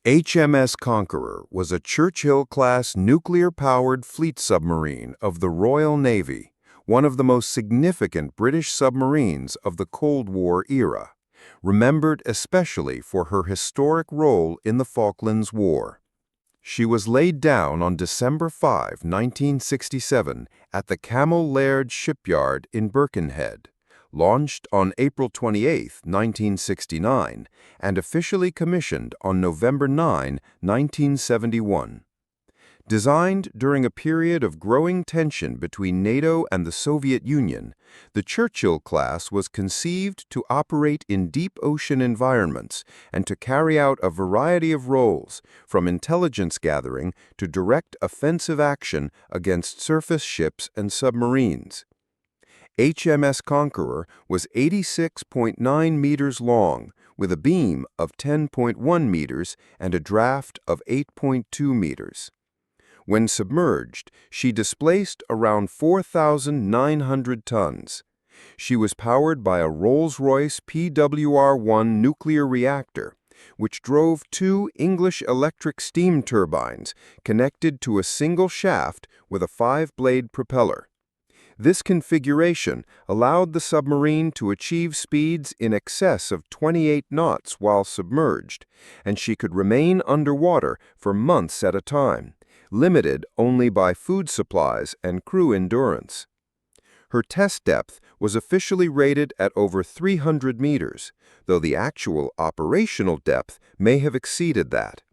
HMS Conqueror was a Churchill-class nuclear-powered fleet submarine of the Royal Navy, one of the most significant British submarines of the Cold War era, remembered especially for her historic role in the Falklands War. She was laid down on December 5, 1967, at the Camel Laird shipyard in Birkenhead, launched on April 28, 1969, and officially commissioned on November 9, 1971. Designed during a period of growing tension between NATO and the Soviet Union, the Churchill-class was conceived to operate in deep ocean environments and to carry out a variety of roles, from intelligence gathering to direct offensive action against surface ships and submarines. HMS Conqueror was 86.9 meters long, with a beam of 10.1 meters and a draft of 8.2 meters. When submerged, she displaced around 4,900 tons. She was powered by a Rolls-Royce PWR-1 nuclear reactor, which drove two English electric steam turbines connected to a single shaft with a 5-blade propeller. This configuration allowed the submarine to achieve speeds in excess of 28 knots while submerged, and she could remain underwater for months at a time, limited only by food supplies and crew endurance. Her test depth was officially rated at over 300 meters, though the actual operational depth may have exceeded that.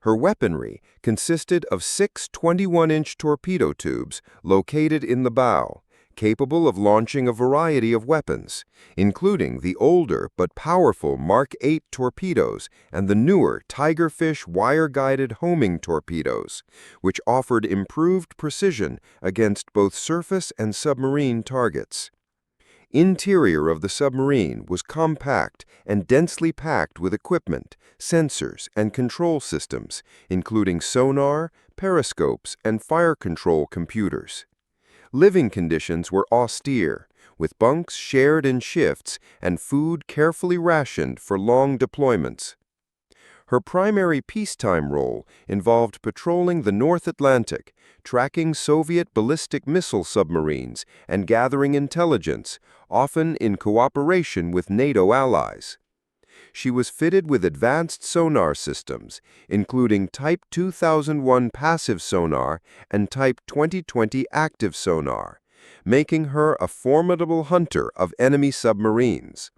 Her weaponry consisted of 6 21-inch torpedo tubes located in the bow, capable of launching a variety of weapons, including the older but powerful Mark 8 torpedoes and the newer Tigerfish wire-guided homing torpedoes, which offered improved precision against both surface and submarine targets. Interior of the submarine was compact and densely packed with equipment, sensors, and control systems, including sonar, periscopes, and fire control computers. Living conditions were austere, with bunks shared in shifts and food carefully rationed for long deployments. Her primary peacetime role involved patrolling the North Atlantic, tracking Soviet ballistic missile submarines, and gathering intelligence, often in cooperation with NATO allies. She was fitted with advanced sonar systems, including Type 2001 passive sonar and Type 2020 active sonar, making her a formidable hunter of enemy submarines.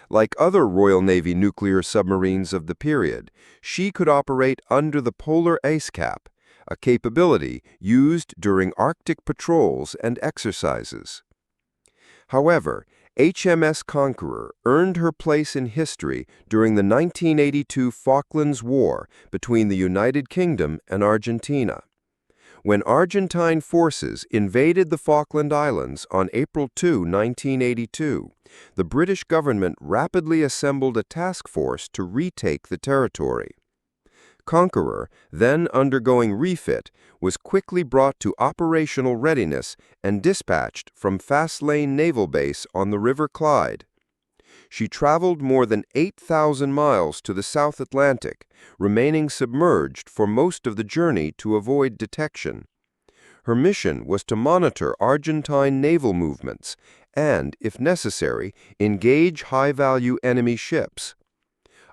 Like other Royal Navy nuclear submarines of the period, she could operate under the polar ice cap, a capability used during Arctic patrols and exercises. However, HMS Conqueror earned her place in history during the 1982 Falklands War between the United Kingdom and Argentina. When Argentine forces invaded the Falkland Islands on April 2, 1982, the British government rapidly assembled a task force to retake the territory. Conqueror, then undergoing refit, was quickly brought to operational readiness and dispatched from Fastlane Naval Base on the River Clyde. She traveled more than 8,000 miles to the South Atlantic, remaining submerged for most of the journey to avoid detection. Her mission was to monitor Argentine naval movements and, if necessary, engage high-value enemy ships.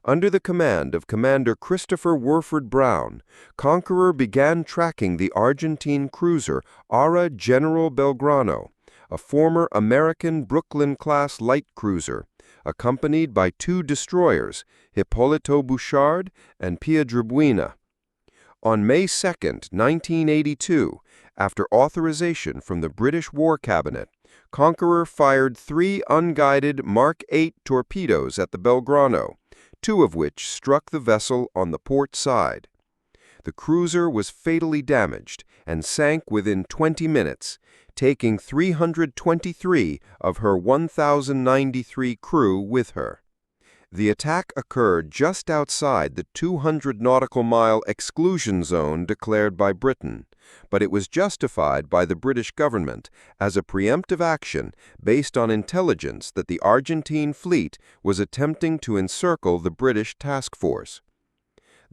Under the command of Commander Christopher Warford Brown, Conqueror began tracking the Argentine cruiser ARA General Belgrano, a former American Brooklyn-class light cruiser, accompanied by 2 destroyers, Hipólito Bouchard and Piedrabuena. On May 2, 1982, after authorization from the British War Cabinet, Conqueror fired 3 unguided Mark 8 torpedoes at the Belgrano, 2 of which struck the vessel on the port side. The cruiser was fatally damaged and sank within 20 minutes, taking 323 of her 1,093 crew with her. The attack occurred just outside the 200 nautical mile exclusion zone declared by Britain, but it was justified by the British government as a preemptive action based on intelligence that the Argentine fleet was attempting to encircle the British task force.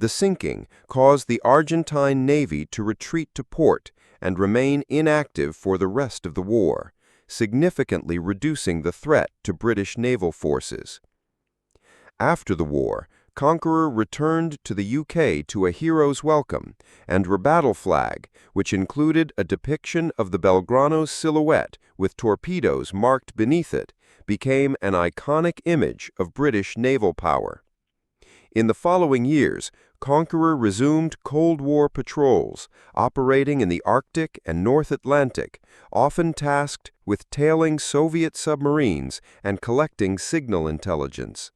The sinking caused the Argentine Navy to retreat to port and remain inactive for the rest of the war, significantly reducing the threat to British naval forces. After the war, Conqueror returned to the UK to a hero's welcome, and her battle flag, which included a depiction of the Belgrano's silhouette with torpedoes marked beneath it, became an iconic image of British naval power. In the following years, Conqueror resumed Cold War patrols, operating in the Arctic and North Atlantic, often tasked with tailing Soviet submarines and collecting signal intelligence.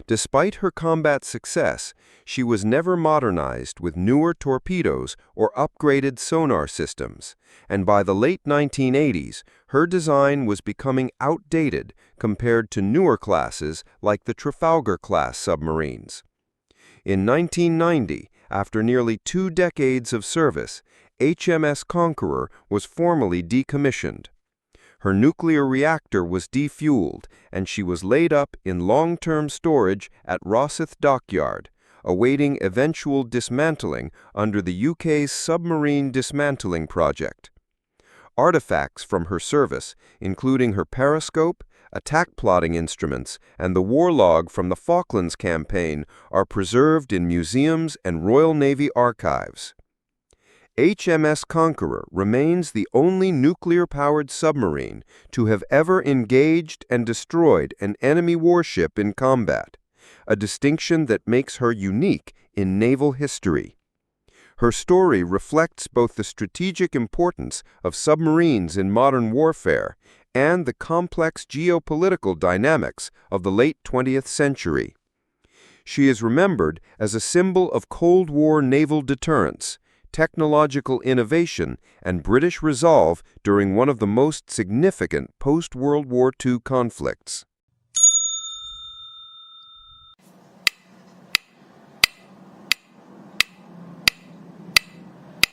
Despite her combat success, she was never modernized with newer torpedoes or upgraded sonar systems, and by the late 1980s, her design was becoming outdated compared to newer classes like the Trafalgar-class submarines. In 1990, after nearly 2 decades of service, HMS Conqueror was formally decommissioned. Her nuclear reactor was defueled, and she was laid up in long-term storage at Rosyth Dockyard, awaiting eventual dismantling under the UK's Submarine Dismantling Project. Artifacts from her service, including her periscope, attack plotting instruments, and the war log from the Falklands campaign, are preserved in museums and Royal Navy archives. HMS Conqueror remains the only nuclear-powered submarine to have ever engaged and destroyed an enemy warship in combat, a distinction that makes her unique in naval history. Her story reflects both the strategic importance of submarines in modern warfare and the complex geopolitical dynamics of the late 20th century. She is remembered as a symbol of Cold War naval deterrence, technological innovation, and British resolve during one of the most significant post-World War II conflicts.